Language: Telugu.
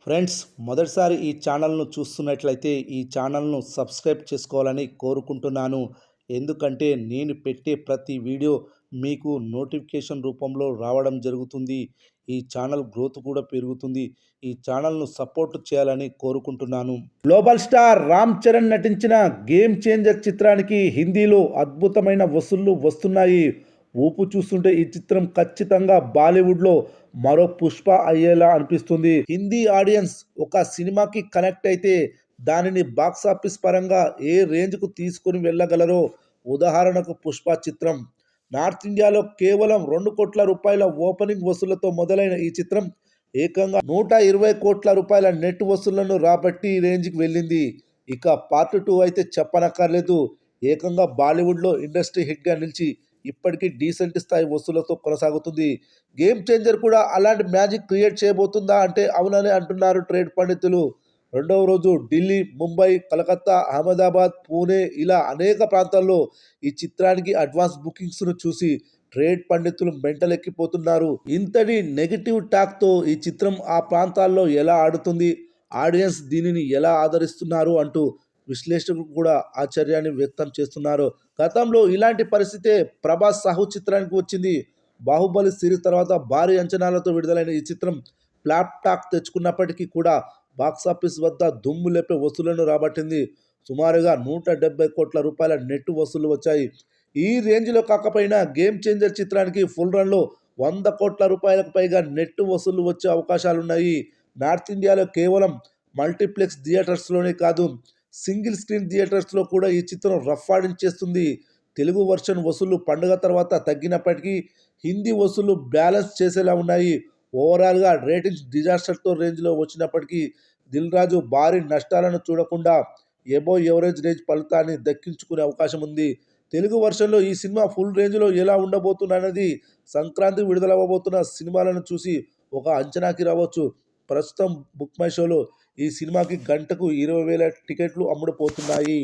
ఫ్రెండ్స్, మొదటిసారి ఈ ఛానల్ను చూస్తున్నట్లయితే ఈ ఛానల్ను సబ్స్క్రైబ్ చేసుకోవాలని కోరుకుంటున్నాను. ఎందుకంటే నేను పెట్టే ప్రతి వీడియో మీకు నోటిఫికేషన్ రూపంలో రావడం జరుగుతుంది. ఈ ఛానల్ గ్రోత్ కూడా పెరుగుతుంది. ఈ ఛానల్ను సపోర్ట్ చేయాలని కోరుకుంటున్నాను. గ్లోబల్ స్టార్ రామ్ చరణ్ నటించిన గేమ్ చేంజర్ చిత్రానికి హిందీలో అద్భుతమైన వసూళ్లు వస్తున్నాయి. ఊపు చూస్తుంటే ఈ చిత్రం ఖచ్చితంగా బాలీవుడ్లో మరో పుష్ప అయ్యేలా అనిపిస్తుంది. హిందీ ఆడియన్స్ ఒక సినిమాకి కనెక్ట్ అయితే దానిని బాక్సాఫీస్ పరంగా ఏ రేంజ్కు తీసుకుని వెళ్ళగలరో ఉదాహరణకు పుష్ప చిత్రం. నార్త్ ఇండియాలో కేవలం 2 కోట్ల రూపాయల ఓపెనింగ్ వసూళ్లతో మొదలైన ఈ చిత్రం ఏకంగా 120 కోట్ల రూపాయల నెట్ వసూళ్లను రాబట్టి ఈ రేంజ్కి వెళ్ళింది. ఇక పార్ట్ 2 అయితే చెప్పనక్కర్లేదు. ఏకంగా బాలీవుడ్లో ఇండస్ట్రీ హిట్గా నిలిచి ఇప్పటికీ డీసెంట్ స్థాయి వసూళ్లతో కొనసాగుతుంది. గేమ్ చేంజర్ కూడా అలాంటి మ్యాజిక్ క్రియేట్ చేయబోతుందా అంటే అవునని అంటున్నారు ట్రేడ్ పండితులు. రెండవ రోజు ఢిల్లీ, ముంబై, కలకత్తా, అహ్మదాబాద్, పూణే ఇలా అనేక ప్రాంతాల్లో ఈ చిత్రానికి అడ్వాన్స్ బుకింగ్స్ను చూసి ట్రేడ్ పండితులు మెంటలెక్కిపోతున్నారు. ఇంతటి నెగిటివ్ టాక్తో ఈ చిత్రం ఆ ప్రాంతాల్లో ఎలా ఆడుతుంది, ఆడియన్స్ దీనిని ఎలా ఆదరిస్తున్నారు అంటూ విశ్లేషకులు కూడా ఆశ్చర్యాన్ని వ్యక్తం చేస్తున్నారు. గతంలో ఇలాంటి పరిస్థితే ప్రభాస్ సాహు చిత్రానికి వచ్చింది. బాహుబలి సిరీస్ తర్వాత భారీ అంచనాలతో విడుదలైన ఈ చిత్రం ఫ్లాప్ టాక్ తెచ్చుకున్నప్పటికీ కూడా బాక్సాఫీస్ వద్ద దుమ్ము లేపే వసూళ్లను రాబట్టింది. సుమారుగా 170 కోట్ల రూపాయల నెట్ వసూళ్లు వచ్చాయి. ఈ రేంజ్లో కాకపోయినా గేమ్ చేంజర్ చిత్రానికి ఫుల్ రన్లో 100 కోట్ల రూపాయలకు పైగా నెట్ వసూళ్లు వచ్చే అవకాశాలున్నాయి. నార్త్ ఇండియాలో కేవలం మల్టీప్లెక్స్ థియేటర్స్లోనే కాదు, సింగిల్ స్క్రీన్ థియేటర్స్లో కూడా ఈ చిత్రం రఫ్ ఆడించేస్తుంది. తెలుగు వర్షన్ వసూళ్లు పండుగ తర్వాత తగ్గినప్పటికీ హిందీ వసూళ్లు బ్యాలెన్స్ చేసేలా ఉన్నాయి. ఓవరాల్గా రేటింగ్స్ డిజాస్టర్తో రేంజ్లో వచ్చినప్పటికీ దిల్ రాజు భారీ నష్టాలను చూడకుండా ఎబో ఎవరేజ్ రేంజ్ ఫలితాన్ని దక్కించుకునే అవకాశం ఉంది. తెలుగు వర్షన్లో ఈ సినిమా ఫుల్ రేంజ్లో ఎలా ఉండబోతుందన్నది సంక్రాంతి విడుదలవ్వబోతున్న సినిమాలను చూసి ఒక అంచనాకి రావచ్చు. ప్రస్తుతం బుక్ మై షోలో ఈ సినిమాకి గంటకు 20,000 టికెట్లు అమ్ముడుపోతున్నాయి.